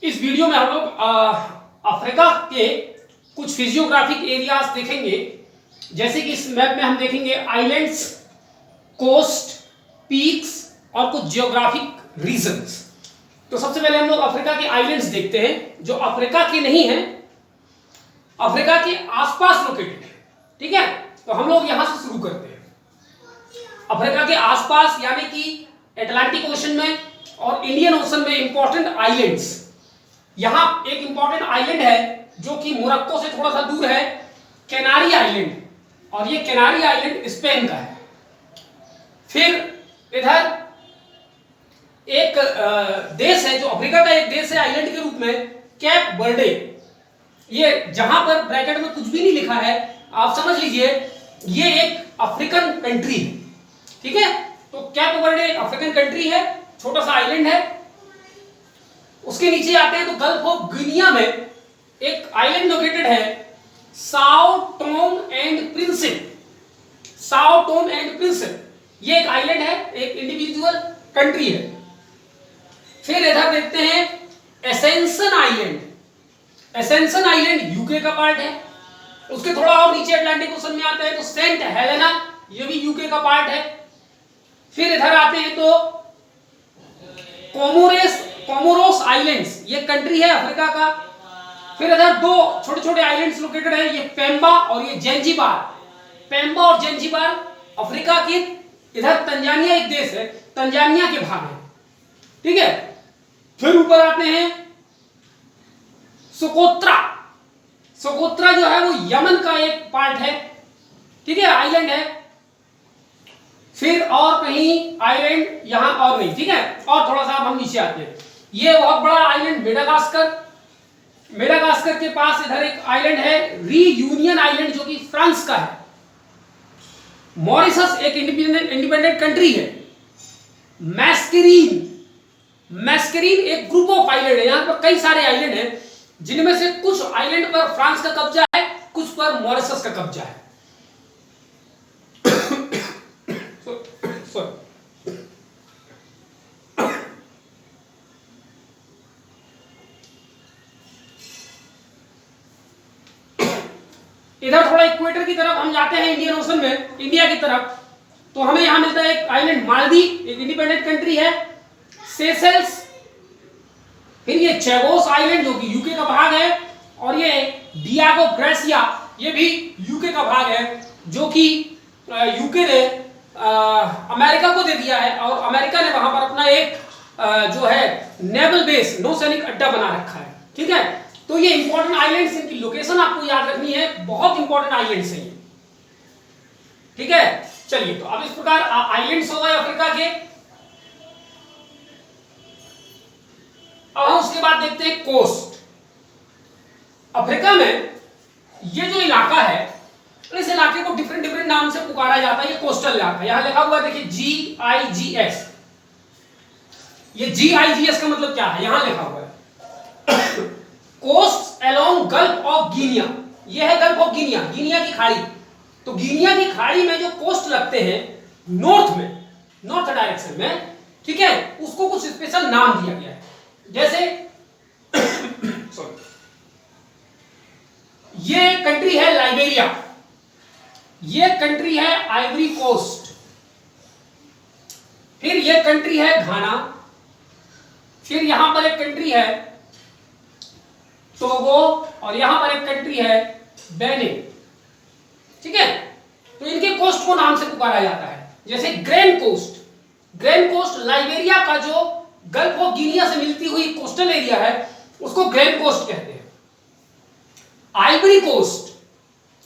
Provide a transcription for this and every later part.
इस वीडियो में हम लोग अफ्रीका के कुछ फिजियोग्राफिक एरियाज देखेंगे। जैसे कि इस मैप में हम देखेंगे आइलैंड्स, कोस्ट, पीक्स और कुछ जियोग्राफिक रीजन्स। तो सबसे पहले हम लोग अफ्रीका के आइलैंड्स देखते हैं जो अफ्रीका के नहीं है, अफ्रीका के आसपास लोकेटेड है। ठीक है, तो हम लोग यहां से शुरू करते हैं। अफ्रीका के आसपास यानी कि अटलांटिक ओशन में और इंडियन ओशन में इंपॉर्टेंट आइलैंड्स। यहां एक इंपॉर्टेंट आइलैंड है जो कि मोरक्को से थोड़ा सा दूर है, कैनारी आइलैंड, और ये कैनारी आइलैंड स्पेन का है। फिर इधर एक देश है जो अफ्रीका का एक देश है आइलैंड के रूप में, कैप बर्डे। ये जहां पर ब्रैकेट में कुछ भी नहीं लिखा है, आप समझ लीजिए ये एक अफ्रीकन कंट्री है। ठीक है, तो कैप बर्डे एक अफ्रीकन कंट्री है, छोटा सा आइलैंड है। उसके नीचे आते हैं तो गल्फ ऑफ गिनिया में एक आइलैंड लोकेटेड है, Sao Tome and Principe. Sao Tome and Principe ये एक आइलैंड है, एक इंडिविजुअल कंट्री है। फिर इधर देखते हैं ascension island. Ascension island UK का पार्ट है। उसके थोड़ा और नीचे अटलांटिक ओशन में आता है तो सेंट हेलेना, ये भी यूके का पार्ट है। फिर इधर आते हैं तो कोमोरोस आइलैंड्स, ये कंट्री है अफ्रीका का। फिर इधर दो छोटे छोटे आइलैंड्स लोकेटेड है, ये पेम्बा और ये जंजीबार। पेम्बा और जंजीबार अफ्रीका के, इधर तंजानिया एक देश है, तंजानिया के भाग है। ठीक है, फिर ऊपर आते हैं सोकोत्रा। सोकोत्रा जो है वो यमन का एक पार्ट है। ठीक है, आइलैंड है। फिर और कहीं आइलैंड यहां और नहीं। ठीक है, और थोड़ा सा हम नीचे आते हैं, ये बहुत बड़ा आइलैंड मेडागास्कर। मेडागास्कर के पास इधर एक आइलैंड है रीयूनियन आइलैंड, जो कि फ्रांस का है। मॉरिशस एक इंडिपेंडेंट कंट्री है। मैस्करीन, मैस्करीन एक ग्रुप ऑफ आइलैंड है। यहां पर कई सारे आइलैंड हैं, जिनमें से कुछ आइलैंड पर फ्रांस का कब्जा है, कुछ पर मॉरिशस का कब्जा है। इधर थोड़ा इक्वेटर की तरफ हम जाते हैं, इंडियन ओशन में, इंडिया की तरफ, तो हमें यहां मिलता है एक आइलैंड मालदीव, एक इंडिपेंडेंट कंट्री है। सेशेल्स, फिर ये चैगोस आइलैंड जो कि यूके का भाग है, और ये डियागो ग्रेसिया, ये भी यूके का भाग है, जो कि यूके ने अमेरिका को दे दिया है, और अमेरिका ने वहां पर अपना एक जो है नेवल बेस, नौसैनिक अड्डा बना रखा है। ठीक है, तो ये इंपॉर्टेंट आइलैंड्स, इनकी लोकेशन आपको याद रखनी है, बहुत इंपॉर्टेंट आइलैंड्स हैं ये। ठीक है, चलिए, तो अब इस प्रकार आइलैंड्स हो गए अफ्रीका के। अब हम उसके बाद देखते हैं कोस्ट। अफ्रीका में ये जो इलाका है, इस इलाके को डिफरेंट डिफरेंट नाम से पुकारा जाता है। ये कोस्टल इलाका, यहां लिखा हुआ है देखिए GIGS। ये GIGS का मतलब क्या है, यहां लिखा हुआ है coast along Gulf of Guinea. ये है गल्फ ऑफ गिनिया, गिनिया की खाड़ी। तो गिनिया की खाड़ी में जो कोस्ट लगते हैं नॉर्थ में, नॉर्थ डायरेक्शन में, ठीक है, उसको कुछ स्पेशल नाम दिया गया है। जैसे ये कंट्री है लाइबेरिया, ये कंट्री है आइवरी कोस्ट, फिर ये कंट्री है घाना, फिर यहां पर एक कंट्री है टोगो, और यहां पर एक कंट्री है बेनिन। ठीक है, तो इनके कोस्ट को नाम से पुकारा जाता है। जैसे Grand Coast, Grand Coast Liberia का जो गल्फ ऑफ गिनिया से मिलती हुई कोस्टल एरिया है, उसको ग्रैंड कोस्ट कहते हैं। आइवरी कोस्ट,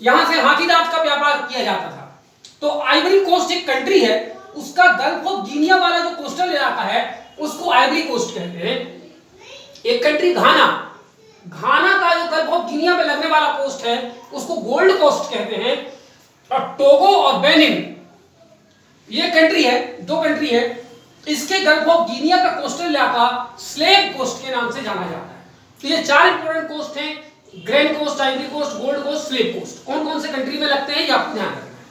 यहां से हाथी दांत का व्यापार किया जाता था। तो आइवरी कोस्ट एक कंट्री है, उसका गल्फ ऑफ गिनिया वाला जो कोस्टल इलाका है उसको आइवरी कोस्ट कहते हैं। एक कंट्री घाना, घाना का जो गल्फ ऑफ गिनिया पे लगने वाला कोस्ट है उसको गोल्ड कोस्ट कहते हैं। और टोगो और बेनिन ये कंट्री है, दो कंट्री है, इसके गल्फ ऑफ गिनिया का कोस्टल इलाका स्लेव कोस्ट के नाम से जाना जाता है। तो ये चार इंपोर्टेंट कोस्ट हैं, Grand Coast, Ivory Coast, Gold Coast, Slave Coast. कौन कौन से कंट्री में लगते हैं ये आपको ध्यान रखना है।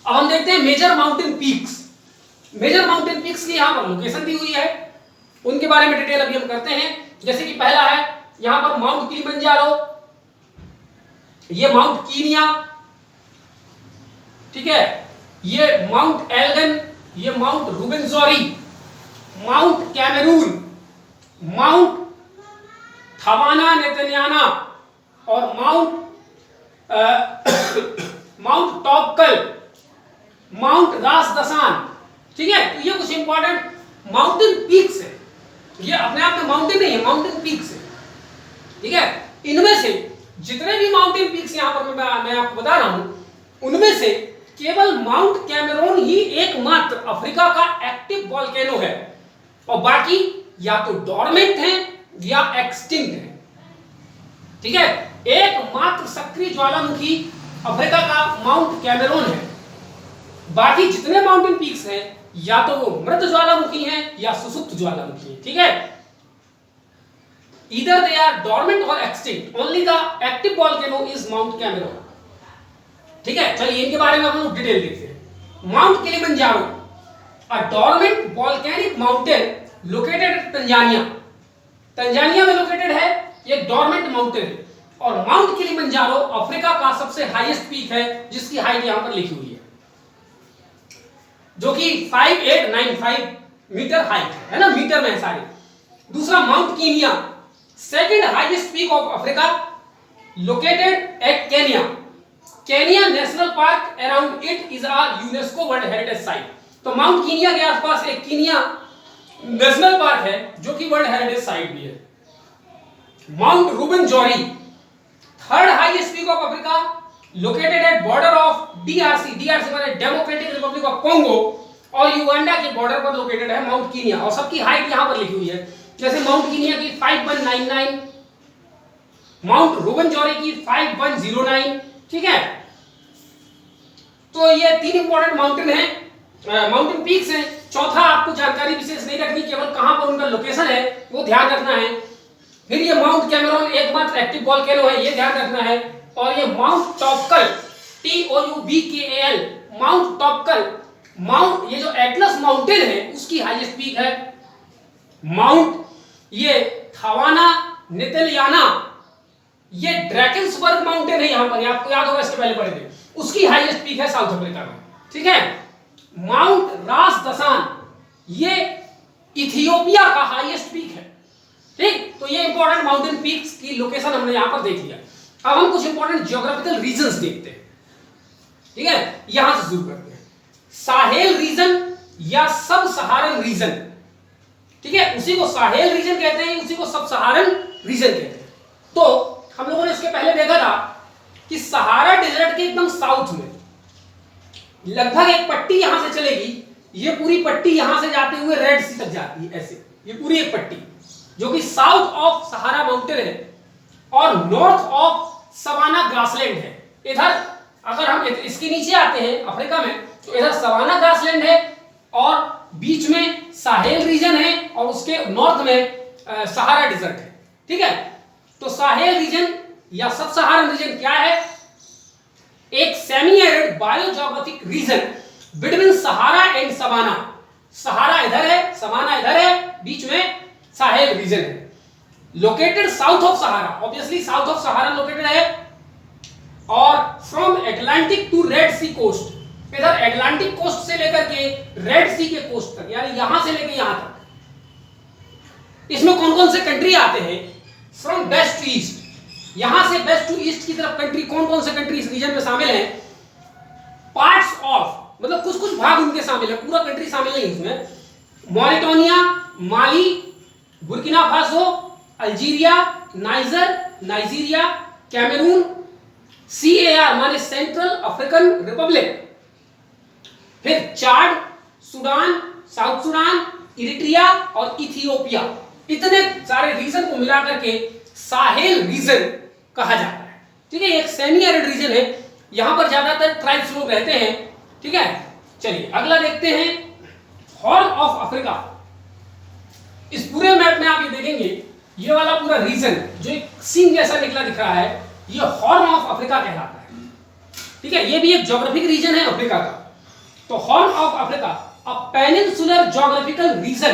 अब हम देखते हैं major mountain peaks. Major mountain peaks की यहां पर लोकेशन दी हुई है। उनके बारे में डिटेल अभी हम करते हैं। जैसे कि पहला है यहां पर माउंट किलिमंजारो, ये माउंट कीनिया, ठीक है, ये माउंट एल्गन, ये माउंट रुबेंजोरी, माउंट कैमरून, माउंट थवाना नेतन्याना और माउंट माउंट टॉपकल, माउंट रास दसान। ठीक है, तो ये कुछ इंपॉर्टेंट माउंटेन पीक्स है। ये अपने आप में माउंटेन नहीं है, माउंटेन पीक्स है। ठीक है, इनमें से जितने भी माउंटेन पीक्स यहां पर मैं आपको बता रहा हूं, उनमें से केवल माउंट कैमरून ही एकमात्र अफ्रीका का एक्टिव वोल्केनो है, और बाकी या तो डॉर्मेंट हैं या एक्सटिंक्ट हैं। ठीक है, एकमात्र सक्रिय ज्वालामुखी अफ्रीका का माउंट कैमरून है। बाकी जितने माउंटेन पीक्स हैं या तो वो मृत ज्वालामुखी हैं या सुसुप्त ज्वालामुखी हैं। ठीक है, either they are dormant or extinct, only the active volcano is Mount Cameron। ठीक है, चलिए इनके बारे में हम लोग डिटेल देखते हैं। Mount Kilimanjaro, a dormant volcanic mountain located at Tanzania, Tanzania में लोकेटेड है, ये डॉर्मेंट माउंटेन है। और माउंट किलिमंजारो अफ्रीका का सबसे हाईएस्ट पीक है, जिसकी हाइट यहां पर लिखी हुई है, जो कि 5895 मीटर हाइट है ना, मीटर में है सारे। दूसरा mount Kenya, second highest peak of Africa, located eight Kenya. Kenya national park around it is a UNESCO world heritage site. तो माउंट कीनिया के आसपास एक कीनिया नेशनल पार्क है, जो कि वर्ल्ड हेरिटेज साइट भी है। Mount Rwenzori, third highest peak of Africa, located at border of DRC, DRC माने डेमोक्रेटिक रिपब्लिक ऑफ कोंगो, और युगांडा के बॉर्डर पर लोकेटेड है माउंट कीनिया। और सबकी हाइट यहां पर लिखी हुई है, जैसे माउंट कीनिया की 5199, माउंट रुबेंजोरी की 5109। ठीक है, तो ये तीन इंपॉर्टेंट माउंटेन हैं, माउंटेन पीक्स हैं। चौथा आपको जानकारी विशेष नहीं रखनी, केवल कहां पर उनका लोकेशन है वो ध्यान रखना है। फिर ये माउंट कैमरून एकमात्र एक्टिव वोल्केनो है, ये ध्यान रखना है। और ये माउंट टॉपकल, TOUBKAL, माउंट टॉपकल, माउंट ये जो एटलस माउंटेन है उसकी हाईएस्ट पीक है। माउंट ये थवाना नेतन्याना, ये ड्रैकेंसबर्ग माउंटेन है यहां पर, आपको याद होगा इसके पहले पढ़े थे, उसकी हाईएस्ट पीक है साउथ अफ्रीका में। ठीक है, माउंट रास दसान, ये इथियोपिया का हाईएस्ट पीक है। ठीक, तो ये इंपॉर्टेंट माउंटेन पीक्स की लोकेशन हमने यहां पर देख लिया। अब हम कुछ इंपॉर्टेंट ज्योग्राफिकल रीजंस देखते हैं। ठीक है, यहां से शुरू करते हैं। साहेल रीजन या सब सहारन रीजन, ठीक है, उसी को साहेल रीजन कहते हैं, उसी को सब सहारन रीजन कहते हैं। तो हम लोगों ने इसके पहले देखा था कि सहारा डेजर्ट के एकदम साउथ में लगभग एक पट्टी यहां से चलेगी, ये पूरी पट्टी यहां से जाते हुए रेड सी तक जाती है, ऐसे ये पूरी एक पट्टी जो कि साउथ ऑफ सहारा माउंटेन है और नॉर्थ ऑफ सवाना ग्रासलैंड है। इधर अगर हम इसके नीचे आते हैं अफ्रीका में, तो इधर सवाना ग्रासलैंड है और बीच में साहेल रीजन है और उसके नॉर्थ में सहारा डेजर्ट है। ठीक है, तो साहेल रीजन या सब सहारन रीजन क्या है? एक semi arid biogeographic region between Sahara and savanna. Sahara इधर है, सवाना इधर है, बीच में साहेल रीजन है। Located south of Sahara, obviously south of Sahara located है, और from Atlantic to Red Sea coast, इधर एटलांटिक कोस्ट से लेकर के रेड सी के कोस्ट तक, यानी यहां से लेकर यहां तक। इसमें कौन कौन से कंट्री आते हैं? फ्रॉम वेस्ट टू ईस्ट, यहां से वेस्ट टू ईस्ट की तरफ कंट्री, कौन कौन से कंट्री इस रीजन में शामिल हैं? पार्ट्स ऑफ, मतलब कुछ कुछ भाग उनके शामिल है, पूरा कंट्री शामिल नहीं उसमें। Mauritania, Mali, Burkina Faso, Algeria, Nigeria, Cameroon, CAR माने सेंट्रल अफ्रीकन रिपब्लिक, फिर Chad, Sudan, South Sudan, Eritrea और इथियोपिया। इतने सारे रीजन को मिलाकर के साहेल रीजन कहा जाता है। ठीक है, एक सेमी एरिड रीजन है, यहां पर ज्यादातर ट्राइब्स लोग रहते हैं। ठीक है, चलिए अगला देखते हैं, हॉर्न ऑफ अफ्रीका। इस पूरे मैप में आप ये देखेंगे, ये वाला पूरा रीजन जो एक सिंह जैसा निकला दिख रहा है, ये हॉर्न ऑफ अफ्रीका कहलाता है। ठीक है, ये भी एक ज्योग्राफिक रीजन है अफ्रीका का। तो Horn of Africa, a peninsular geographical region,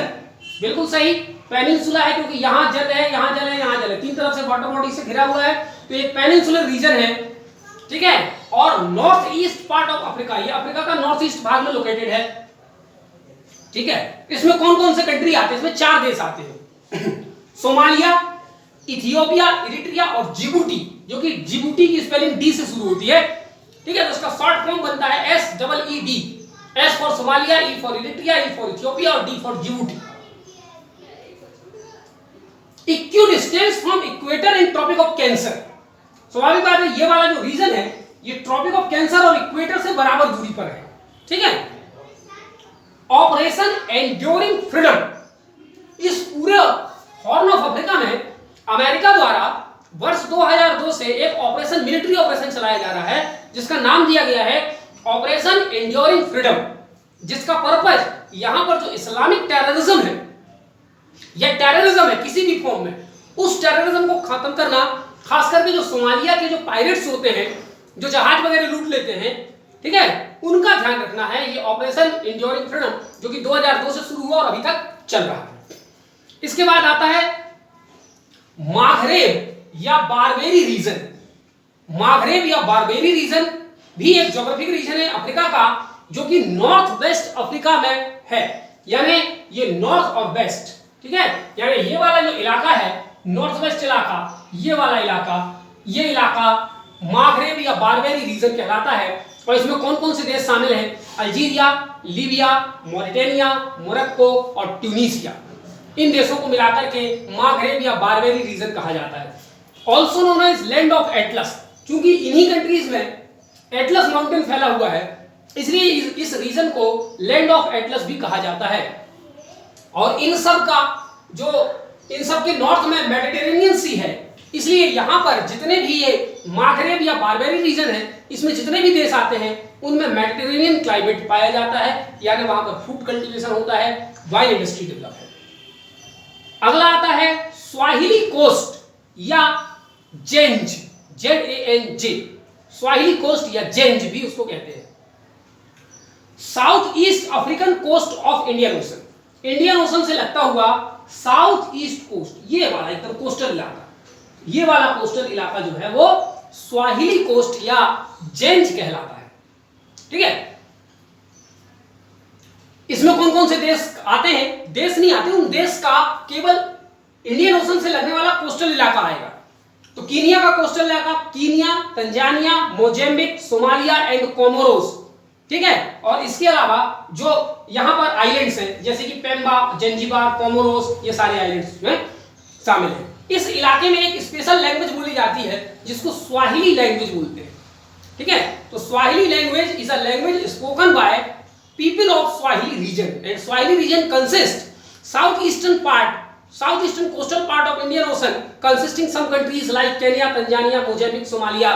बिल्कुल सही, पेनिनसुला है क्योंकि यहाँ जल है, यहाँ जल है, यहाँ जल है, तीन तरफ से वाटर बॉडी से घिरा हुआ है, तो एक पेनिनसुलर रीजन है, ठीक है। और north east part of Africa, ये अफ्रीका का नॉर्थ ईस्ट भाग में लोकेटेड है, ठीक है। इसमें कौन कौन से कंट्री आते हैं? इसमें 4 देश आते हैं सोमालिया, इथियोपिया, इरिट्रिया और जिबूटी, जो कि जिबूटी की स्पेलिंग डी से शुरू होती है, ठीक है। तो उसका शॉर्ट फॉर्म बनता है SEED, S for Somalia, E for Eritrea, E for Ethiopia और D for Djibouti. Equidistance from equator in tropic of cancer, स्वाभाविक बात है ये वाला जो रीजन है ये ट्रॉपिक ऑफ कैंसर और इक्वेटर से बराबर दूरी पर है, ठीक है। ऑपरेशन एंड्योरिंग फ्रीडम, इस पूरे हॉर्न ऑफ अफ्रीका में अमेरिका द्वारा वर्ष 2002 से एक ऑपरेशन, मिलिट्री ऑपरेशन चलाया जा रहा है जिसका नाम दिया गया है ऑपरेशन एंड्योरिंग फ्रीडम, जिसका पर्पस यहां पर जो इस्लामिक टेररिज्म है या टेररिज्म है किसी भी फॉर्म में, उस टेररिज्म को खत्म करना, खास करके जो सोमालिया के जो पायरेट्स होते हैं जो जहाज वगैरह लूट लेते हैं, ठीक है, उनका ध्यान रखना है। ये ऑपरेशन एंड्योरिंग फ्रीडम जो कि 2002 से शुरू हुआ और अभी तक चल रहा है। इसके बाद आता है माघरेब या बारबेरी रीजन। माघरेब या बारबेरी रीजन भी एक ज्योग्राफिक रीजन है अफ्रीका का, जो कि नॉर्थ वेस्ट अफ्रीका में है, यानी ये नॉर्थ और वेस्ट, ठीक है। यानी ये वाला जो इलाका है नॉर्थ वेस्ट इलाका, ये वाला इलाका, ये इलाका माघरेब या बारबेरी रीजन कहलाता है। और इसमें कौन कौन से देश शामिल हैं? अल्जीरिया, लीबिया, मॉरिटेनिया, मोरक्को और ट्यूनीसिया। इन देशों को मिलाकर के माघरेब या बारबेरी रीजन कहा जाता है। Also known as land of Atlas, क्योंकि इन्हीं कंट्रीज में एटलस माउंटेन फैला हुआ है, इसलिए इस रीजन को लैंड ऑफ एटलस भी कहा जाता है। और इन सब के नॉर्थ में मेडिटेरेनियन सी है, इसलिए यहां पर जितने भी ये माघरेब या बारबेरी रीजन है, इसमें जितने भी देश आते हैं उनमें मेडिटेरेनियन क्लाइमेट पाया जाता है, यानी वहां पर फूड कल्टीवेशन होता है, वाइन इंडस्ट्री डेवलप है। अगला आता है स्वाहिली कोस्ट या जेंज, ZANJ, स्वाहिली कोस्ट या जेंज भी उसको कहते हैं। South east African coast of Indian Ocean, Indian Ocean से लगता हुआ साउथ ईस्ट कोस्ट, ये वाला एकदम कोस्टल इलाका, ये वाला कोस्टल इलाका जो है वो स्वाहिली कोस्ट या जेंज कहलाता है, ठीक है। इसमें कौन कौन से देश आते हैं? देश नहीं आते, उन देश का केवल इंडियन ओशन से लगने वाला कोस्टल इलाका आएगा। तो कीनिया का कोस्टल इलाका, Kenya, Tanzania, Mozambique, Somalia and Comoros, ठीक है। और इसके अलावा जो यहां पर आइलैंड्स हैं जैसे कि पेम्बा, जंजीबार, कोमोरोस, ये सारे आइलैंड्स में शामिल हैं। इस इलाके में एक स्पेशल लैंग्वेज बोली जाती है जिसको स्वाहिली लैंग्वेज बोलते हैं, ठीक है। तो Swahili language is a language spoken by people of Swahili region and Swahili region consist south eastern coastal part of Indian Ocean consisting some countries like Kenya, Tanzania, Mozambique, Somalia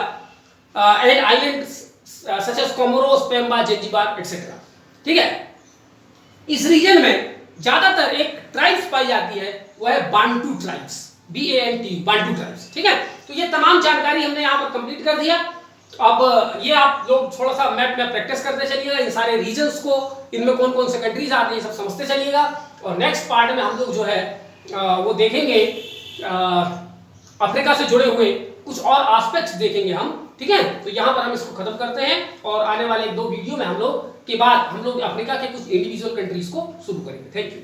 and islands such as Comoros, Pemba, Zanzibar etcetera, ठीक है। इस reason में ज्यादातर एक tribes पाई जाती है, वो है Bantu tribes, BANT, Bantu tribes, ठीक है। तो ये तमाम जानकारी हमने यहाँ पर कंप्लीट कर दिया। अब ये आप लोग थोड़ा सा मैप में प्रैक्टिस करते चलिएगा, इन सारे रीजन्स को, इनमें कौन कौन से कंट्रीज आते हैं सब समझते चलिएगा। और नेक्स्ट पार्ट में हम लोग जो है वो देखेंगे अफ्रीका से जुड़े हुए कुछ और एस्पेक्ट्स देखेंगे हम, ठीक है। तो यहाँ पर हम इसको खत्म करते हैं और आने वाले 2 वीडियो में हम लोग के बाद हम लोग अफ्रीका के कुछ इंडिविजुअल कंट्रीज को शुरू करेंगे। Thank you.